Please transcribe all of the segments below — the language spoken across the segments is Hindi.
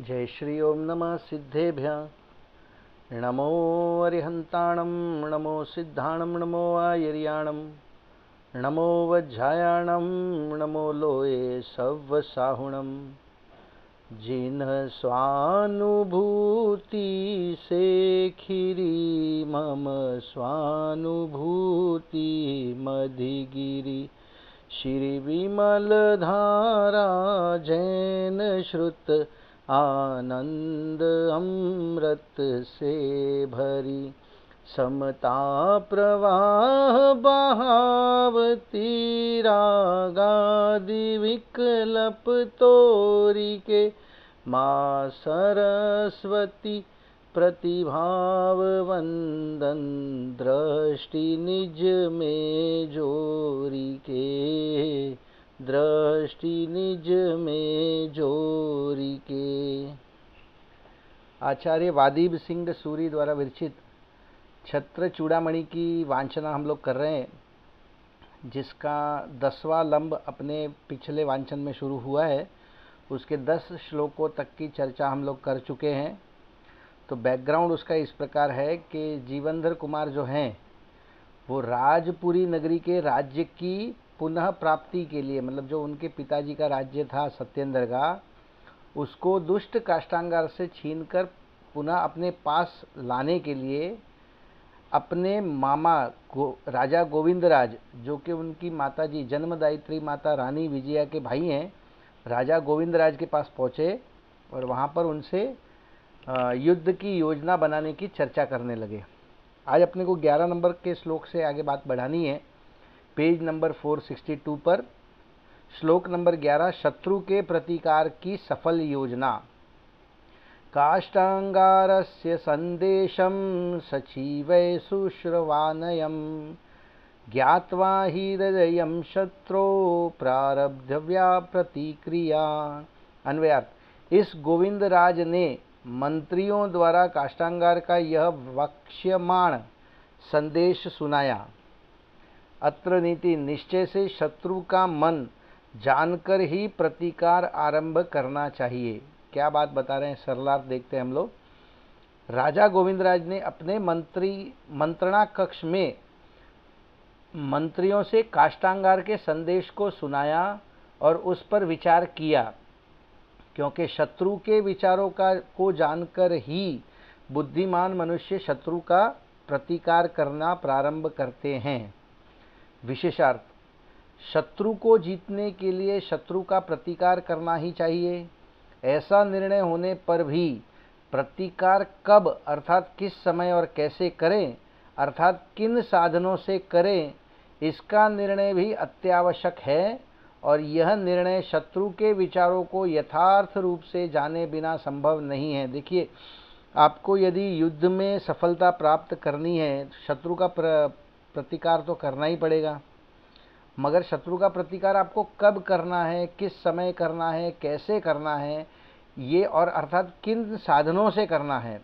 जय श्री ओम नमः सिद्धेभ्य नमो अरिहंताणं नमो सिद्धाणं नमो आयर्याणं नमो वज्रायाणं नमो लोये सव्वसाहुणं जिन्ह स्वानुभूति से खिरी मम स्वानुभूति मधिगिरि श्री विमल धारा जैन श्रुत आनंद अमृत से भरी समता प्रवाह बहावती रागादि विकल्प तोरी के माँ सरस्वती प्रतिभाव वंदन दृष्टि निज में जोरी के दृष्टि निज में जोरी के। आचार्य वादीब सिंह सूरी द्वारा विरचित छत्र चूड़ामणि की वांछना हम लोग कर रहे हैं, जिसका 10वां लंब अपने पिछले वांछन में शुरू हुआ है। उसके 10 श्लोकों तक की चर्चा हम लोग कर चुके हैं। तो बैकग्राउंड उसका इस प्रकार है कि जीवनधर कुमार जो हैं वो राजपुरी नगरी के राज्य की पुनः प्राप्ति के लिए, मतलब जो उनके पिताजी का राज्य था सत्येंद्र का, उसको दुष्ट काष्टांगार से छीनकर पुनः अपने पास लाने के लिए अपने मामा राजा गोविंदराज, जो कि उनकी माताजी जन्मदायित्री माता रानी विजया के भाई हैं, राजा गोविंदराज के पास पहुँचे और वहाँ पर उनसे युद्ध की योजना बनाने की चर्चा करने लगे। आज अपने को 11 नंबर के श्लोक से आगे बात बढ़ानी है। पेज नंबर 462 पर श्लोक नंबर 11, शत्रु के प्रतिकार की सफल योजना। काष्टांगारस्य संदेशं सचिवै शुश्रवानयं ज्ञात्वा हि हृदयं शत्रो प्रारब्धव्या प्रतिक्रिया। अन्वयार्थ, इस गोविंदराज ने मंत्रियों द्वारा काष्टांगार का यह वक्ष्यमाण संदेश सुनाया। अत्र नीति, निश्चय से शत्रु का मन जानकर ही प्रतिकार आरंभ करना चाहिए। क्या बात बता रहे हैं, सरलार्थ देखते हैं हम लोग। राजा गोविंदराज ने अपने मंत्रणा कक्ष में मंत्रियों से काष्टांगार के संदेश को सुनाया और उस पर विचार किया, क्योंकि शत्रु के विचारों को जानकर ही बुद्धिमान मनुष्य शत्रु का प्रतिकार करना प्रारंभ करते हैं। विशेषार्थ, शत्रु को जीतने के लिए शत्रु का प्रतिकार करना ही चाहिए। ऐसा निर्णय होने पर भी प्रतिकार कब अर्थात किस समय और कैसे करें अर्थात किन साधनों से करें, इसका निर्णय भी अत्यावश्यक है। और यह निर्णय शत्रु के विचारों को यथार्थ रूप से जाने बिना संभव नहीं है। देखिए, आपको यदि युद्ध में सफलता प्राप्त करनी है, शत्रु का प्रतिकार तो करना ही पड़ेगा, मगर शत्रु का प्रतिकार आपको कब करना है, किस समय करना है, कैसे करना है, ये और अर्थात किन साधनों से करना है,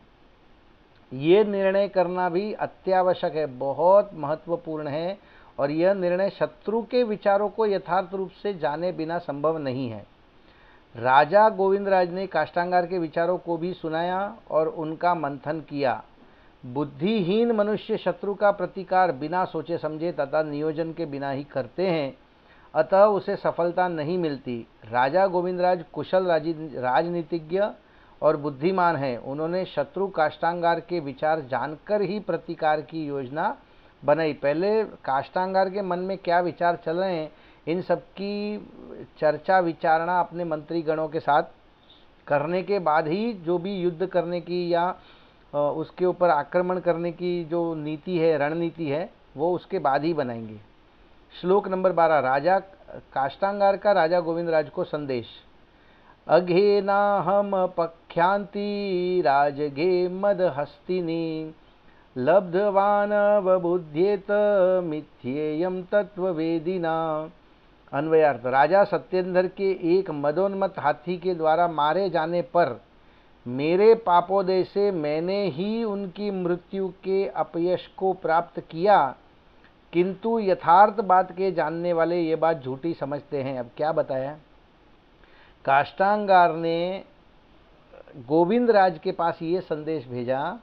ये निर्णय करना भी अत्यावश्यक है, बहुत महत्वपूर्ण है। और यह निर्णय शत्रु के विचारों को यथार्थ रूप से जाने बिना संभव नहीं है। राजा गोविंदराज ने काष्टांगार के विचारों को भी सुनाया और उनका मंथन किया। बुद्धिहीन मनुष्य शत्रु का प्रतिकार बिना सोचे समझे तथा नियोजन के बिना ही करते हैं, अतः उसे सफलता नहीं मिलती। राजा गोविंदराज कुशल राजनीतिज्ञ और बुद्धिमान हैं। उन्होंने शत्रु काष्टांगार के विचार जानकर ही प्रतिकार की योजना बनाई। पहले काष्टांगार के मन में क्या विचार चल रहे हैं, इन सब की चर्चा विचारणा अपने मंत्रीगणों के साथ करने के बाद ही जो भी युद्ध करने की या उसके ऊपर आक्रमण करने की जो नीति है, रणनीति है, वो उसके बाद ही बनाएंगे। श्लोक नंबर 12, राजा काष्टांगार का राजा गोविंदराज को संदेश। अघेनाहम पख्यांति राजगे मद हस्तिनी लब्धवान वबुध्येत मिथ्येयम तत्ववेदिना। अन्वयार्थ, राजा सत्येंद्र के एक मदोन्मत्त हाथी के द्वारा मारे जाने पर मेरे पापोदय से मैंने ही उनकी मृत्यु के अपयश को प्राप्त किया, किंतु यथार्थ बात के जानने वाले ये बात झूठी समझते हैं। अब क्या बताया, काष्टांगार ने गोविंद राज के पास ये संदेश भेजा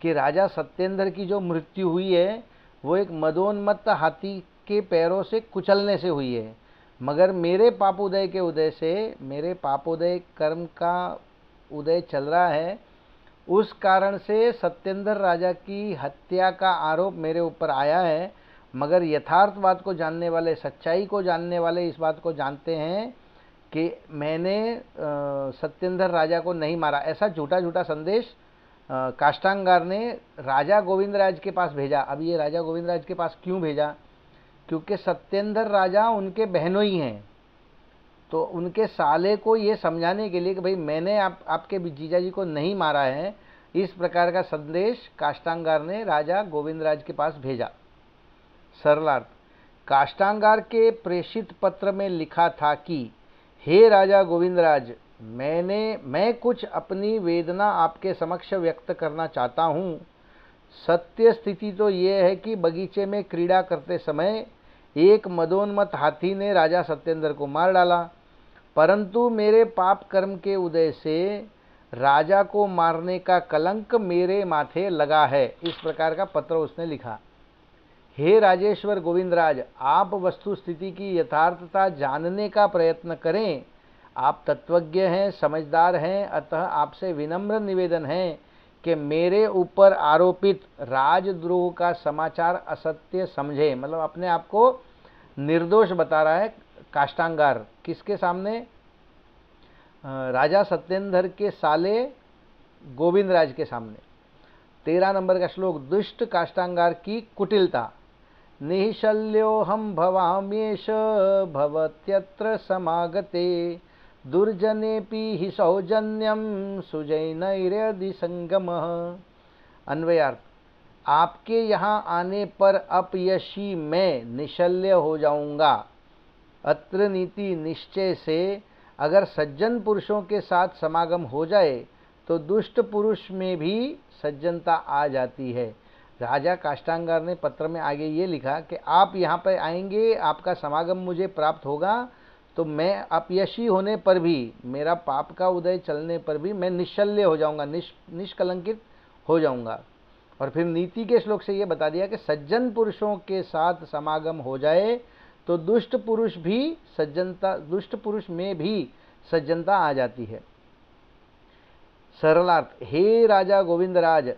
कि राजा सत्येंद्र की जो मृत्यु हुई है वो एक मदोन्मत्त हाथी के पैरों से कुचलने से हुई है, मगर मेरे पापोदय के उदय से, मेरे पापोदय कर्म का उदय चल रहा है, उस कारण से सत्येंद्र राजा की हत्या का आरोप मेरे ऊपर आया है। मगर यथार्थवाद को जानने वाले, सच्चाई को जानने वाले इस बात को जानते हैं कि मैंने सत्येंद्र राजा को नहीं मारा। ऐसा झूठा झूठा संदेश काष्टांगार ने राजा गोविंदराज के पास भेजा। अब ये राजा गोविंदराज के पास क्यों भेजा? क्योंकि सत्येंद्र राजा उनके बहनोई हैं, तो उनके साले को ये समझाने के लिए कि भाई मैंने आपके जीजाजी को नहीं मारा है, इस प्रकार का संदेश काष्टांगार ने राजा गोविंदराज के पास भेजा। सरलार्थ, काष्टांगार के प्रेषित पत्र में लिखा था कि हे राजा गोविंदराज, मैं कुछ अपनी वेदना आपके समक्ष व्यक्त करना चाहता हूँ। सत्य स्थिति तो ये है कि बगीचे में क्रीड़ा करते समय एक मदोन्मत्त हाथी ने राजा सत्येंद्र को मार डाला, परंतु मेरे पाप कर्म के उदय से राजा को मारने का कलंक मेरे माथे लगा है। इस प्रकार का पत्र उसने लिखा। हे राजेश्वर गोविंदराज, आप वस्तु स्थिति की यथार्थता जानने का प्रयत्न करें। आप तत्वज्ञ हैं, समझदार हैं, अतः आपसे विनम्र निवेदन है कि मेरे ऊपर आरोपित राजद्रोह का समाचार असत्य समझे। मतलब अपने आप को निर्दोष बता रहा है काष्टांगार। किसके सामने? राजा सत्येंद्र के साले गोविंदराज के सामने। 13 नंबर का श्लोक, दुष्ट काष्टांगार की कुटिलता। निःशल्योऽहं भवाम्येष भवत्यत्र समागते दुर्जनेऽपि हि सौजन्यं सुजनैर्यदि संगमः। अन्वयार्थ, आपके यहाँ आने पर अपयशी मैं निशल्य हो जाऊंगा। अत्र नीति, निश्चय से अगर सज्जन पुरुषों के साथ समागम हो जाए तो दुष्ट पुरुष में भी सज्जनता आ जाती है। राजा काष्टांगार ने पत्र में आगे ये लिखा कि आप यहाँ पर आएंगे, आपका समागम मुझे प्राप्त होगा, तो मैं अपयशी होने पर भी, मेरा पाप का उदय चलने पर भी मैं निश्चल्य हो जाऊंगा, निष्कलंकित हो जाऊंगा। और फिर नीति के श्लोक से ये बता दिया कि सज्जन पुरुषों के साथ समागम हो जाए तो दुष्ट पुरुष में भी सज्जनता आ जाती है। सरलार्थ, हे राजा गोविंदराज,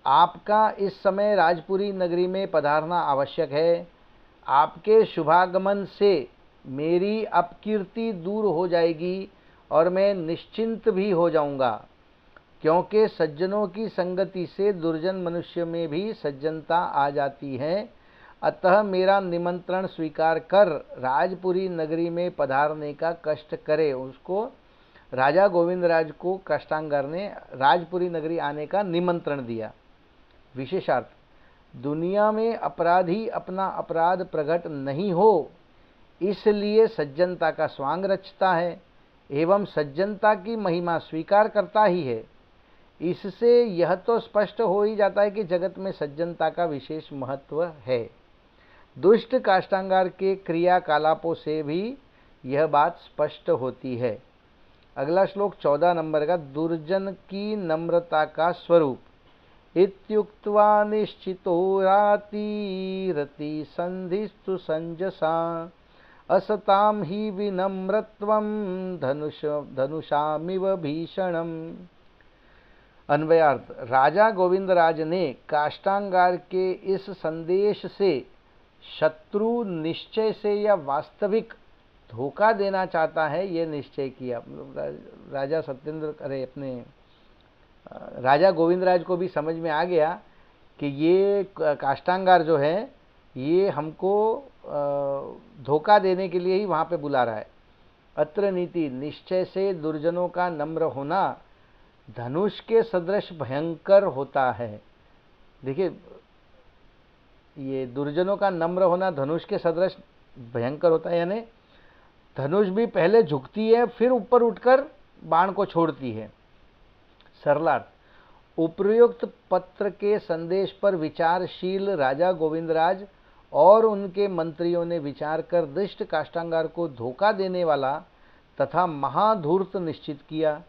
आपका इस समय राजपुरी नगरी में पधारना आवश्यक है। आपके शुभागमन से मेरी अपकीर्ति दूर हो जाएगी और मैं निश्चिंत भी हो जाऊंगा, क्योंकि सज्जनों की संगति से दुर्जन मनुष्य में भी सज्जनता आ जाती है। अतः मेरा निमंत्रण स्वीकार कर राजपुरी नगरी में पधारने का कष्ट करे। उसको, राजा गोविंदराज को काष्टांगार ने राजपुरी नगरी आने का निमंत्रण दिया। विशेषार्थ, दुनिया में अपराधी अपना अपराध प्रकट नहीं हो, इसलिए सज्जनता का स्वांग रचता है एवं सज्जनता की महिमा स्वीकार करता ही है। इससे यह तो स्पष्ट हो ही जाता है कि जगत में सज्जनता का विशेष महत्व है। दुष्ट काष्टांगार के क्रियाकलापों से भी यह बात स्पष्ट होती है। अगला श्लोक 14 नंबर का, दुर्जन की नम्रता का स्वरूप। इत्युक्त्वा निश्चितो रातिरति संधिस्तु संजसा असताम ही विनम्रत्वं धनुषामिव भीषणम्। अन्वयार्थ, राजा गोविंदराज ने काष्टांगार के इस संदेश से शत्रु निश्चय से या वास्तविक धोखा देना चाहता है, ये निश्चय किया। राजा सत्येंद्र, राजा गोविंदराज को भी समझ में आ गया कि ये काष्टांगार जो है ये हमको धोखा देने के लिए ही वहाँ पे बुला रहा है। अत्र नीति, निश्चय से दुर्जनों का नम्र होना धनुष के सदृश भयंकर होता है। देखिए, ये दुर्जनों का नम्र होना धनुष के सदृश भयंकर होता है, यानी धनुष भी पहले झुकती है फिर ऊपर उठकर बाण को छोड़ती है। सरलार्थ, उपर्युक्त पत्र के संदेश पर विचारशील राजा गोविंदराज और उनके मंत्रियों ने विचार कर दुष्ट काष्टांगार को धोखा देने वाला तथा महाधूर्त निश्चित किया,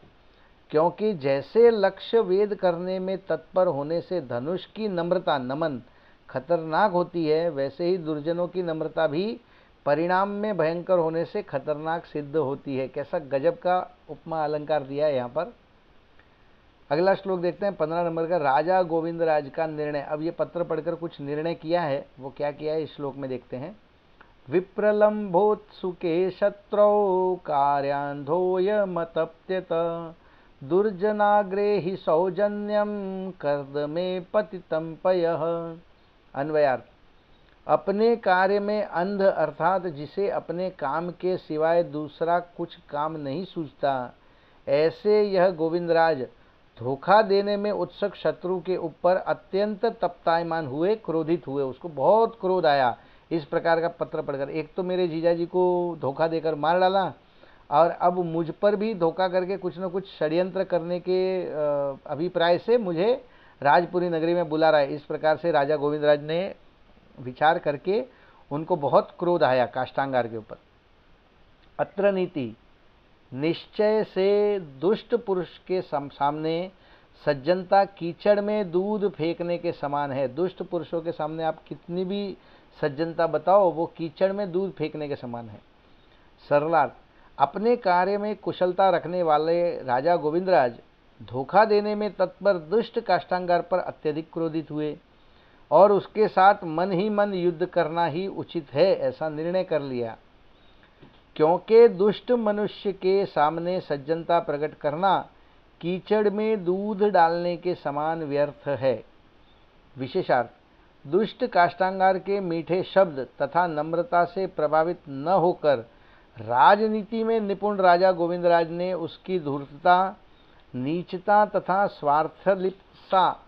क्योंकि जैसे लक्ष्य वेद करने में तत्पर होने से धनुष की नम्रता नमन खतरनाक होती है, वैसे ही दुर्जनों की नम्रता भी परिणाम में भयंकर होने से खतरनाक सिद्ध होती है। कैसा गजब का उपमा अलंकार दिया है यहाँ पर। अगला श्लोक देखते हैं 15 नंबर का, राजा गोविंद राज का निर्णय। अब ये पत्र पढ़कर कुछ निर्णय किया है, वो क्या किया है इस श्लोक में देखते हैं। विप्रलम्भोत्सुके शत्रौ कार्यान्धोयमतप्यत दुर्जनाग्रे हि सौजन्यम कर्दमे पतितं पयः। अन्वयार्थ, अपने कार्य में अंध अर्थात जिसे अपने काम के सिवाय दूसरा कुछ काम नहीं सूझता, ऐसे यह गोविंदराज धोखा देने में उत्सुक शत्रु के ऊपर अत्यंत तप्तायमान हुए, क्रोधित हुए। उसको बहुत क्रोध आया इस प्रकार का पत्र पढ़कर। एक तो मेरे जीजाजी को धोखा देकर मार डाला, और अब मुझ पर भी धोखा करके कुछ न कुछ षड्यंत्र करने के अभिप्राय से मुझे राजपुरी नगरी में बुला रहा है। इस प्रकार से राजा गोविंदराज ने विचार करके उनको बहुत क्रोध आया काष्टांगार के ऊपर। अत्र नीति, निश्चय से दुष्ट पुरुष के सामने सज्जनता कीचड़ में दूध फेंकने के समान है। दुष्ट पुरुषों के सामने आप कितनी भी सज्जनता बताओ, वो कीचड़ में दूध फेंकने के समान है। सरलार्थ, अपने कार्य में कुशलता रखने वाले राजा गोविंदराज धोखा देने में तत्पर दुष्ट काष्टांगार पर अत्यधिक क्रोधित हुए और उसके साथ मन ही मन युद्ध करना ही उचित है, ऐसा निर्णय कर लिया। क्योंकि दुष्ट मनुष्य के सामने सज्जनता प्रकट करना कीचड़ में दूध डालने के समान व्यर्थ है। विशेषार्थ, दुष्ट काष्टांगार के मीठे शब्द तथा नम्रता से प्रभावित न होकर राजनीति में निपुण राजा गोविंदराज ने उसकी धूर्तता, नीचता तथा स्वार्थलिप्सा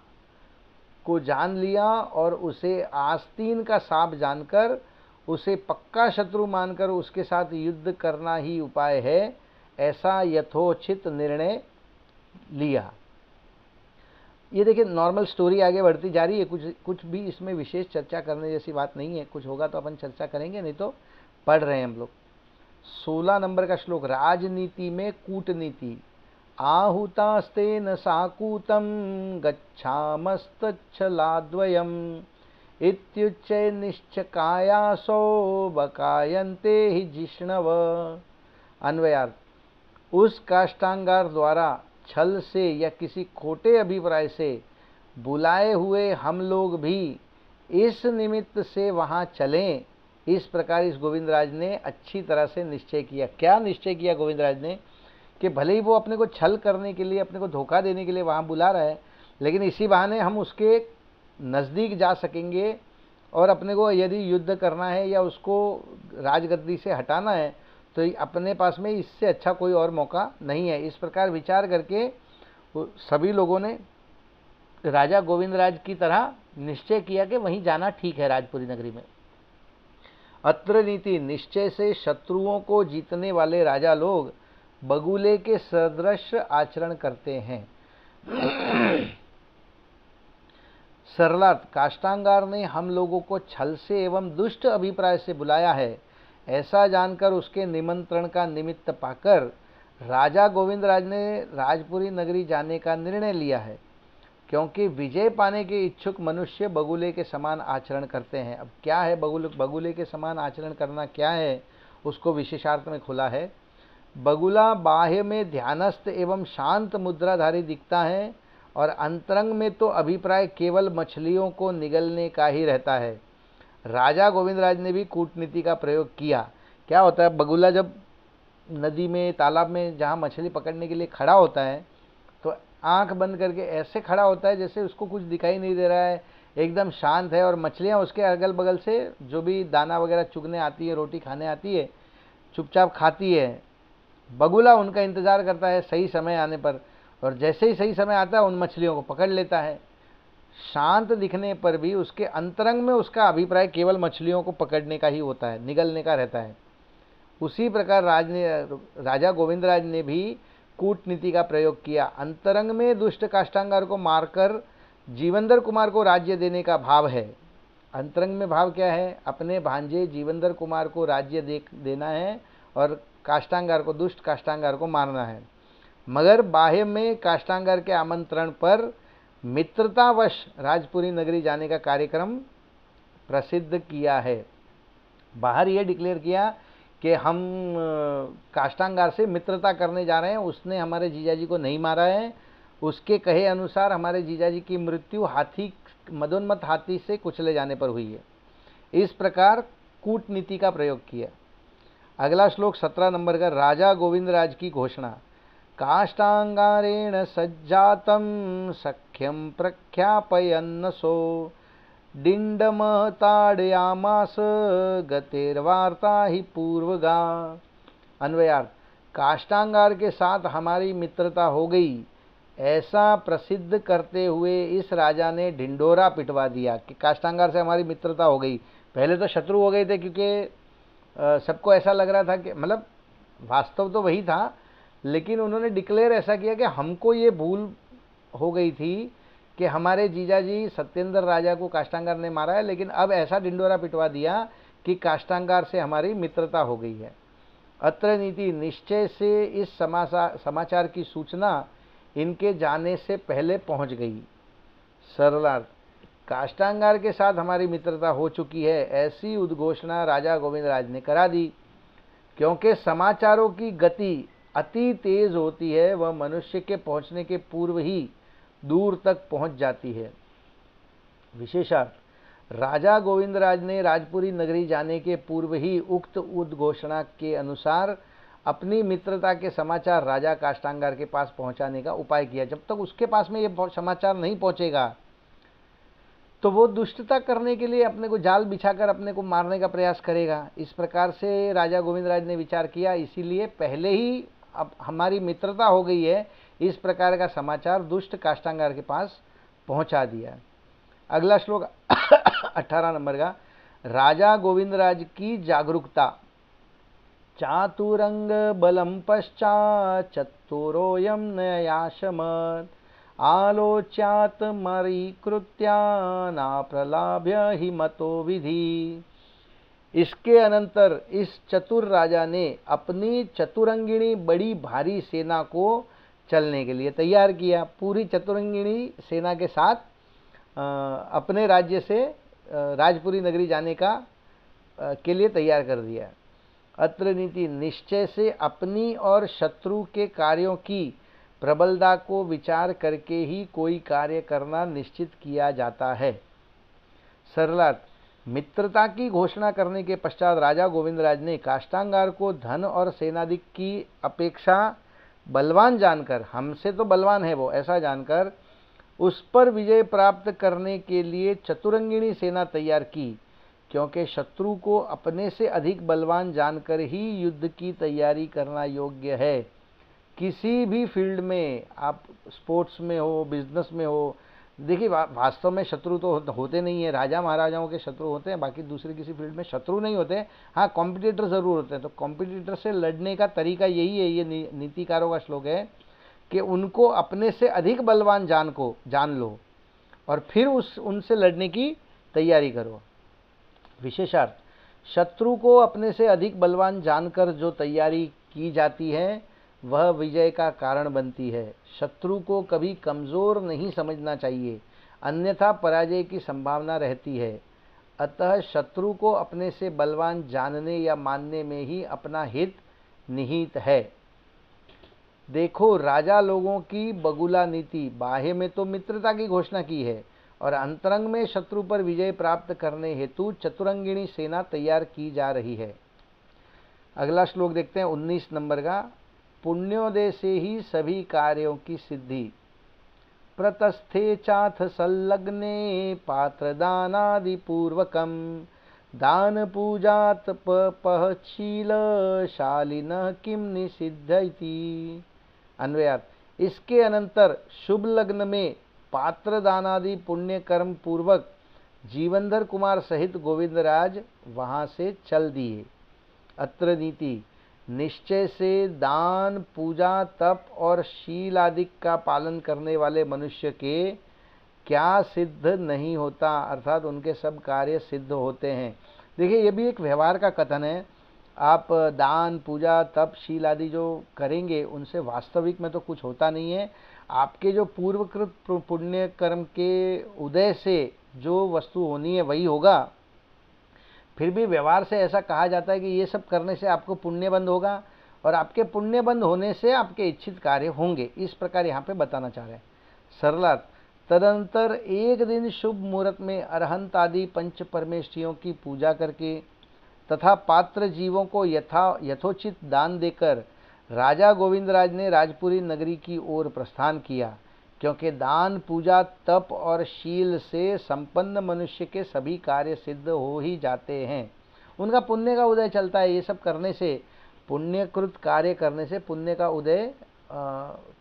को जान लिया और उसे आस्तीन का सांप जानकर उसे पक्का शत्रु मानकर उसके साथ युद्ध करना ही उपाय है, ऐसा यथोचित निर्णय लिया। ये देखिए, नॉर्मल स्टोरी आगे बढ़ती जा रही है, कुछ भी इसमें विशेष चर्चा करने जैसी बात नहीं है। कुछ होगा तो अपन चर्चा करेंगे, नहीं तो पढ़ रहे हैं हम लोग। 16 नंबर का श्लोक, राजनीति में कूटनीति। आहुतास्तेन साकूतं गच्छामस्तच्छलाद्वयम् इत्युच्चै निश्चकायासो बकायन्ते हि जिष्णव। अन्वयार्थ, उस काष्टांगार द्वारा छल से या किसी खोटे अभिप्राय से बुलाए हुए हम लोग भी इस निमित्त से वहां चलें। इस प्रकार इस गोविंदराज ने अच्छी तरह से निश्चय किया। क्या निश्चय किया गोविंदराज ने, कि भले ही वो अपने को छल करने के लिए, अपने को धोखा देने के लिए वहां बुला रहा है, लेकिन इसी बहाने हम उसके नज़दीक जा सकेंगे और अपने को यदि युद्ध करना है या उसको राजगद्दी से हटाना है तो अपने पास में इससे अच्छा कोई और मौका नहीं है। इस प्रकार विचार करके सभी लोगों ने राजा गोविंदराज की तरह निश्चय किया कि वहीं जाना ठीक है, राजपुरी नगरी में। अत्र नीति, निश्चय से शत्रुओं को जीतने वाले राजा लोग बगुले के सदृश आचरण करते हैं। सरलार्थ, काष्टांगार ने हम लोगों को छल से एवं दुष्ट अभिप्राय से बुलाया है, ऐसा जानकर उसके निमंत्रण का निमित्त पाकर राजा गोविंदराज ने राजपुरी नगरी जाने का निर्णय लिया है। क्योंकि विजय पाने के इच्छुक मनुष्य बगुले के समान आचरण करते हैं। अब क्या है बगुले के समान आचरण करना क्या है, उसको विशेषार्थ में खुला है। बगुला बाह्य में ध्यानस्थ एवं शांत मुद्राधारी दिखता है और अंतरंग में तो अभिप्राय केवल मछलियों को निगलने का ही रहता है। राजा गोविंदराज ने भी कूटनीति का प्रयोग किया। क्या होता है, बगुला जब नदी में, तालाब में जहाँ मछली पकड़ने के लिए खड़ा होता है तो आंख बंद करके ऐसे खड़ा होता है जैसे उसको कुछ दिखाई नहीं दे रहा है, एकदम शांत है, और मछलियाँ उसके अगल बगल से जो भी दाना वगैरह चुगने आती है, रोटी खाने आती है, चुपचाप खाती है। बगुला उनका इंतज़ार करता है सही समय आने पर, और जैसे ही सही समय आता है उन मछलियों को पकड़ लेता है। शांत दिखने पर भी उसके अंतरंग में उसका अभिप्राय केवल मछलियों को पकड़ने का ही होता है, निगलने का रहता है। उसी प्रकार राजा गोविंदराज ने भी कूटनीति का प्रयोग किया। अंतरंग में दुष्ट काष्टांगार को मारकर जीवंदर कुमार को राज्य देने का भाव है। अंतरंग में भाव क्या है, अपने भांजे जीवंदर कुमार को राज्य देना है और काष्टांगार को, दुष्ट काष्टांगार को मारना है। मगर बाह्य में काष्टांगार के आमंत्रण पर मित्रतावश राजपुरी नगरी जाने का कार्यक्रम प्रसिद्ध किया है। बाहर यह डिक्लेयर किया कि हम काष्टांगार से मित्रता करने जा रहे हैं, उसने हमारे जीजाजी को नहीं मारा है, उसके कहे अनुसार हमारे जीजाजी की मृत्यु मदोन्मत्त हाथी से कुचले जाने पर हुई है। इस प्रकार कूटनीति का प्रयोग किया। अगला श्लोक 17 नंबर का, राजा गोविंदराज की घोषणा। काष्टांगारेण सज्जातं सख्यं प्रख्यापयन्नसो डिंडमताड़यामास गतेर्वार्ता ही पूर्वगा। अन्वयार्थ, काष्टांगार के साथ हमारी मित्रता हो गई ऐसा प्रसिद्ध करते हुए इस राजा ने ढिंडोरा पिटवा दिया कि काष्टांगार से हमारी मित्रता हो गई। पहले तो शत्रु हो गए थे, क्योंकि सबको ऐसा लग रहा था कि मतलब वास्तव तो वही था, लेकिन उन्होंने डिक्लेयर ऐसा किया कि हमको ये भूल हो गई थी कि हमारे जीजाजी सत्येंद्र राजा को काष्टांगार ने मारा है, लेकिन अब ऐसा ढिंडोरा पिटवा दिया कि काष्टांगार से हमारी मित्रता हो गई है। अत्र नीति, निश्चय से इस समाचार की सूचना इनके जाने से पहले पहुंच गई। सरलार्थ, काष्टांगार के साथ हमारी मित्रता हो चुकी है, ऐसी उद्घोषणा राजा गोविंदराज ने करा दी। क्योंकि समाचारों की गति अति तेज होती है, वह मनुष्य के पहुंचने के पूर्व ही दूर तक पहुंच जाती है। विशेषार्थ, राजा गोविंदराज ने राजपुरी नगरी जाने के पूर्व ही उक्त उद्घोषणा के अनुसार अपनी मित्रता के समाचार राजा काष्टांगार के पास पहुंचाने का उपाय किया। जब तक उसके पास में ये समाचार नहीं पहुंचेगा तो वो दुष्टता करने के लिए अपने को जाल बिछाकर अपने को मारने का प्रयास करेगा। इस प्रकार से राजा गोविंदराज ने विचार किया, इसीलिए पहले ही अब हमारी मित्रता हो गई है, इस प्रकार का समाचार दुष्ट काष्टांगार के पास पहुंचा दिया। अगला श्लोक 18 नंबर का, राजा गोविंदराज की जागरूकता। चातुरंग बलम पश्चात चतुरोयम नयाशमत आलोच्यात मरीकृत्या ना प्रलाभ्य ही मतो विधि। इसके अनंतर इस चतुर राजा ने अपनी चतुरंगिणी बड़ी भारी सेना को चलने के लिए तैयार किया। पूरी चतुरंगिणी सेना के साथ अपने राज्य से राजपुरी नगरी जाने के लिए तैयार कर दिया। अत्र नीति, निश्चय से अपनी और शत्रु के कार्यों की प्रबलता को विचार करके ही कोई कार्य करना निश्चित किया जाता है। सरलार्थ, मित्रता की घोषणा करने के पश्चात राजा गोविंदराज ने काष्टांगार को धन और सेनाधिक की अपेक्षा बलवान जानकर, हमसे तो बलवान है वो, ऐसा जानकर उस पर विजय प्राप्त करने के लिए चतुरंगिणी सेना तैयार की। क्योंकि शत्रु को अपने से अधिक बलवान जानकर ही युद्ध की तैयारी करना योग्य है। किसी भी फील्ड में, आप स्पोर्ट्स में हो, बिजनेस में हो, देखिए वास्तव में शत्रु तो होते नहीं है, राजा महाराजाओं के शत्रु होते हैं, बाकी दूसरे किसी फील्ड में शत्रु नहीं होते। हाँ, कॉम्पिटिटर ज़रूर होते हैं। तो कॉम्पिटिटर से लड़ने का तरीका यही है, ये नीतिकारों का श्लोक है कि उनको अपने से अधिक बलवान जान लो और फिर उनसे लड़ने की तैयारी करो। विशेषार्थ, शत्रु को अपने से अधिक बलवान जानकर जो तैयारी की जाती है वह विजय का कारण बनती है। शत्रु को कभी कमज़ोर नहीं समझना चाहिए, अन्यथा पराजय की संभावना रहती है। अतः शत्रु को अपने से बलवान जानने या मानने में ही अपना हित निहित है। देखो, राजा लोगों की बगुला नीति, बाह्य में तो मित्रता की घोषणा की है और अंतरंग में शत्रु पर विजय प्राप्त करने हेतु चतुरंगिणी सेना तैयार की जा रही है। अगला श्लोक देखते हैं 19 नंबर का, पुण्योदय से ही सभी कार्यों की सिद्धि। प्रतस्थे चाथ संलग्ने पात्र दानादि पूर्वकम दान पूजात पहशील शालिन किम निषिद्ध इति। अन्वयार्थ, इसके अनंतर शुभ लग्न में पात्र दानादि पुण्य कर्म पूर्वक जीवनधर कुमार सहित गोविंदराज वहां से चल दिए। अत्र नीति, निश्चय से दान, पूजा, तप और शील आदि का पालन करने वाले मनुष्य के क्या सिद्ध नहीं होता, अर्थात उनके सब कार्य सिद्ध होते हैं। देखिए, ये भी एक व्यवहार का कथन है आप दान पूजा तप शील आदि जो करेंगे उनसे वास्तविक में तो कुछ होता नहीं है। आपके जो पूर्वकृत पुण्य कर्म के उदय से जो वस्तु होनी है वही होगा। फिर भी व्यवहार से ऐसा कहा जाता है कि ये सब करने से आपको पुण्य बंद होगा और आपके पुण्य बंद होने से आपके इच्छित कार्य होंगे। इस प्रकार यहाँ पे बताना चाह रहे हैं। सरलार्थ, तदंतर एक दिन शुभ मुहूर्त में अरहंत आदि पंच परमेष्ठियों की पूजा करके तथा पात्र जीवों को यथोचित दान देकर राजा गोविंदराज ने राजपुरी नगरी की ओर प्रस्थान किया, क्योंकि दान पूजा तप और शील से संपन्न मनुष्य के सभी कार्य सिद्ध हो ही जाते हैं। उनका पुण्य का उदय चलता है। ये सब करने से, पुण्यकृत कार्य करने से पुण्य का उदय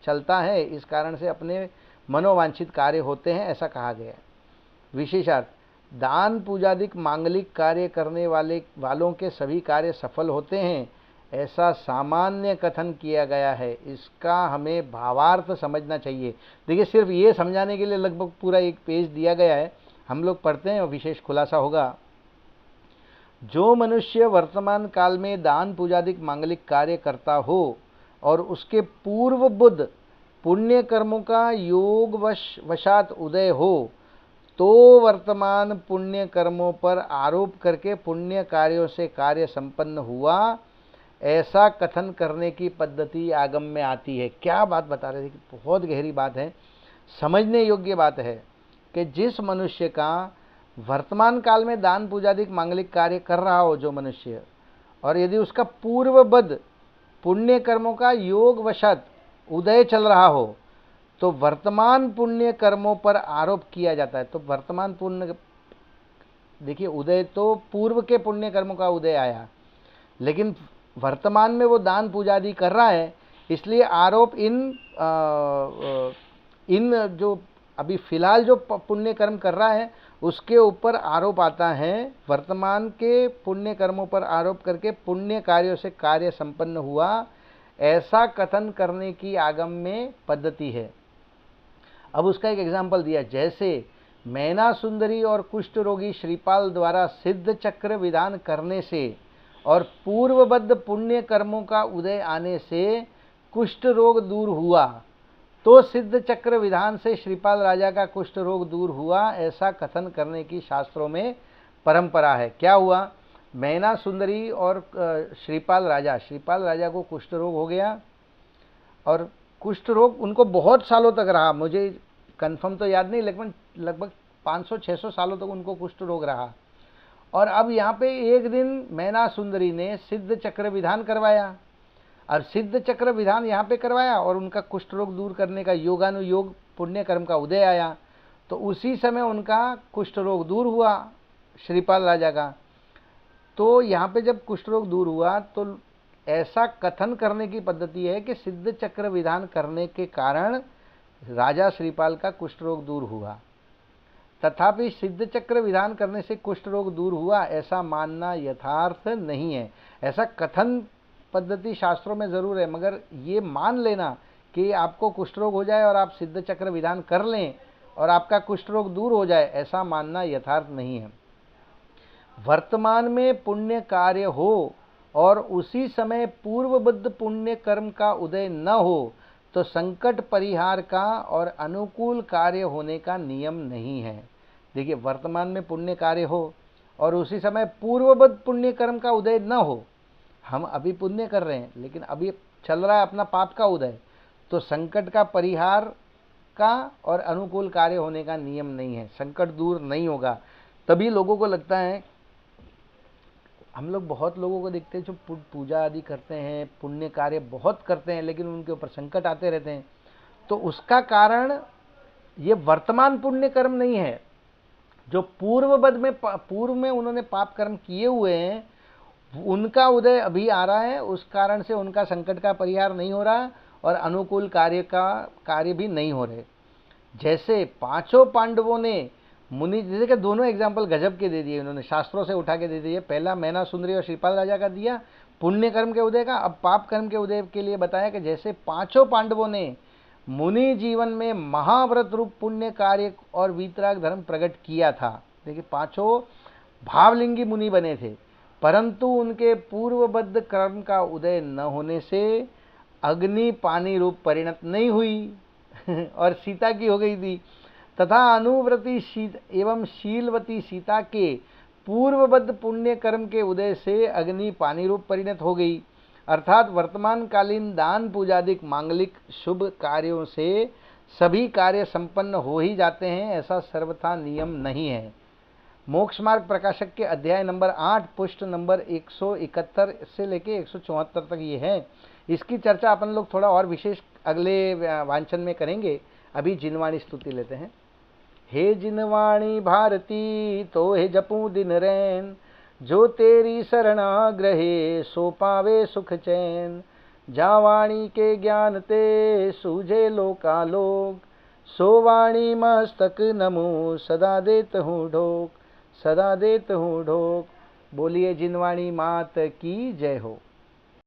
चलता है। इस कारण से अपने मनोवांछित कार्य होते हैं, ऐसा कहा गया है। विशेषार्थ, दान पूजादिक मांगलिक कार्य करने वालों के सभी कार्य सफल होते हैं, ऐसा सामान्य कथन किया गया है। इसका हमें भावार्थ समझना चाहिए। देखिए, सिर्फ ये समझाने के लिए लगभग पूरा एक पेज दिया गया है। हम लोग पढ़ते हैं और विशेष खुलासा होगा। जो मनुष्य वर्तमान काल में दान पूजादिक मांगलिक कार्य करता हो और उसके पूर्व बुद्ध पुण्य कर्मों का योग वशात उदय हो, तो वर्तमान पुण्य कर्मों पर आरोप करके पुण्य कार्यों से कार्य संपन्न हुआ, ऐसा कथन करने की पद्धति आगम में आती है। क्या बात बता रहे थे कि बहुत गहरी बात है, समझने योग्य बात है कि जिस मनुष्य का वर्तमान काल में दान पूजादिक मांगलिक कार्य कर रहा हो जो मनुष्य, और यदि उसका पूर्वबद्ध पुण्य कर्मों का योग वशत उदय चल रहा हो, तो वर्तमान पुण्य कर्मों पर आरोप किया जाता है। तो वर्तमान पुण्य, देखिए, उदय तो पूर्व के पुण्य कर्मों का उदय आया, लेकिन वर्तमान में वो दान पूजा आदि कर रहा है, इसलिए आरोप इन जो अभी फिलहाल जो पुण्य कर्म कर रहा है उसके ऊपर आरोप आता है। वर्तमान के पुण्य कर्मों पर आरोप करके पुण्य कार्यों से कार्य संपन्न हुआ, ऐसा कथन करने की आगम में पद्धति है। अब उसका एक एग्जाम्पल दिया, जैसे मैना सुंदरी और कुष्ठ रोगी श्रीपाल द्वारा सिद्ध चक्र विधान करने से और पूर्वबद्ध पुण्य कर्मों का उदय आने से कुष्ठ रोग दूर हुआ, तो सिद्ध चक्र विधान से श्रीपाल राजा का कुष्ठ रोग दूर हुआ, ऐसा कथन करने की शास्त्रों में परंपरा है। क्या हुआ? मैना सुंदरी और श्रीपाल राजा को कुष्ठ रोग हो गया, और कुष्ठ रोग उनको बहुत सालों तक रहा। मुझे कंफर्म तो याद नहीं, लेकिन लगभग 500-600 सालों तक उनको कुष्ठ रोग रहा। और अब यहाँ पे एक दिन मैना सुंदरी ने सिद्ध चक्र विधान करवाया, और सिद्ध चक्र विधान यहाँ पे करवाया और उनका कुष्ठ रोग दूर करने का योगानुयोग पुण्य कर्म का उदय आया, तो उसी समय उनका कुष्ठ रोग दूर हुआ श्रीपाल राजा का। तो यहाँ पे जब कुष्ठ रोग दूर हुआ तो ऐसा कथन करने की पद्धति है कि सिद्ध चक्र विधान करने के कारण राजा श्रीपाल का कुष्ठ रोग दूर हुआ। तथापि सिद्ध चक्र विधान करने से कुष्ठ रोग दूर हुआ, ऐसा मानना यथार्थ नहीं है। ऐसा कथन पद्धति शास्त्रों में जरूर है, मगर ये मान लेना कि आपको कुष्ठ रोग हो जाए और आप सिद्ध चक्र विधान कर लें और आपका कुष्ठ रोग दूर हो जाए, ऐसा मानना यथार्थ नहीं है। वर्तमान में पुण्य कार्य हो और उसी समय पूर्वबद्ध पुण्य कर्म का उदय न हो, तो संकट परिहार का और अनुकूल कार्य होने का नियम नहीं है। देखिए, वर्तमान में पुण्य कार्य हो और उसी समय पूर्वबद्ध पुण्य कर्म का उदय न हो, हम अभी पुण्य कर रहे हैं लेकिन अभी चल रहा है अपना पाप का उदय, तो संकट का परिहार का और अनुकूल कार्य होने का नियम नहीं है, संकट दूर नहीं होगा। तभी लोगों को लगता है, हम लोग बहुत लोगों को देखते हैं जो पूजा आदि करते हैं, पुण्य कार्य बहुत करते हैं, लेकिन उनके ऊपर संकट आते रहते हैं। तो उसका कारण ये वर्तमान पुण्य कर्म नहीं है, जो पूर्व में उन्होंने पाप कर्म किए हुए हैं उनका उदय अभी आ रहा है, उस कारण से उनका संकट का परिहार नहीं हो रहा और अनुकूल कार्य भी नहीं हो रहे। जैसे पांचों पांडवों ने मुनि, जैसे कि दोनों एग्जाम्पल गजब के दे दिए उन्होंने, शास्त्रों से उठा के दे दिए। पहला मैना सुंदरी और श्रीपाल राजा का दिया पुण्य कर्म के उदय का, अब पाप कर्म के उदय के लिए बताया कि जैसे पांचों पांडवों ने मुनि जीवन में महाव्रत रूप पुण्य कार्य और वीतराग धर्म प्रकट किया था। देखिए, पांचों भावलिंगी मुनि बने थे, परंतु उनके पूर्वबद्ध कर्म का उदय न होने से अग्नि पानी रूप परिणत नहीं हुई और सीता की हो गई थी, तथा अनुव्रती एवं शीलवती सीता के पूर्वबद्ध पुण्य कर्म के उदय से अग्नि पानी रूप परिणत हो गई। अर्थात वर्तमान कालीन दान पूजादिक मांगलिक शुभ कार्यों से सभी कार्य संपन्न हो ही जाते हैं, ऐसा सर्वथा नियम नहीं है। मोक्ष मार्ग प्रकाशक के अध्याय नंबर 8 पृष्ठ नंबर 171 से लेके 174 तक ये है। इसकी चर्चा अपन लोग थोड़ा और विशेष अगले वांचन में करेंगे। अभी जिनवाणी स्तुति लेते हैं। हे जिनवाणी भारती तो हे जपूं दिन रैन, जो तेरी शरणा ग्रहे सो पावे सुख चैन। जा वाणी के ज्ञान ते सूझे लोकालोक, सो वाणी मस्तक नमो सदा देत हूँ ढोक, सदा देत हूँ ढोक। बोलिए जिनवाणी मात की जय हो।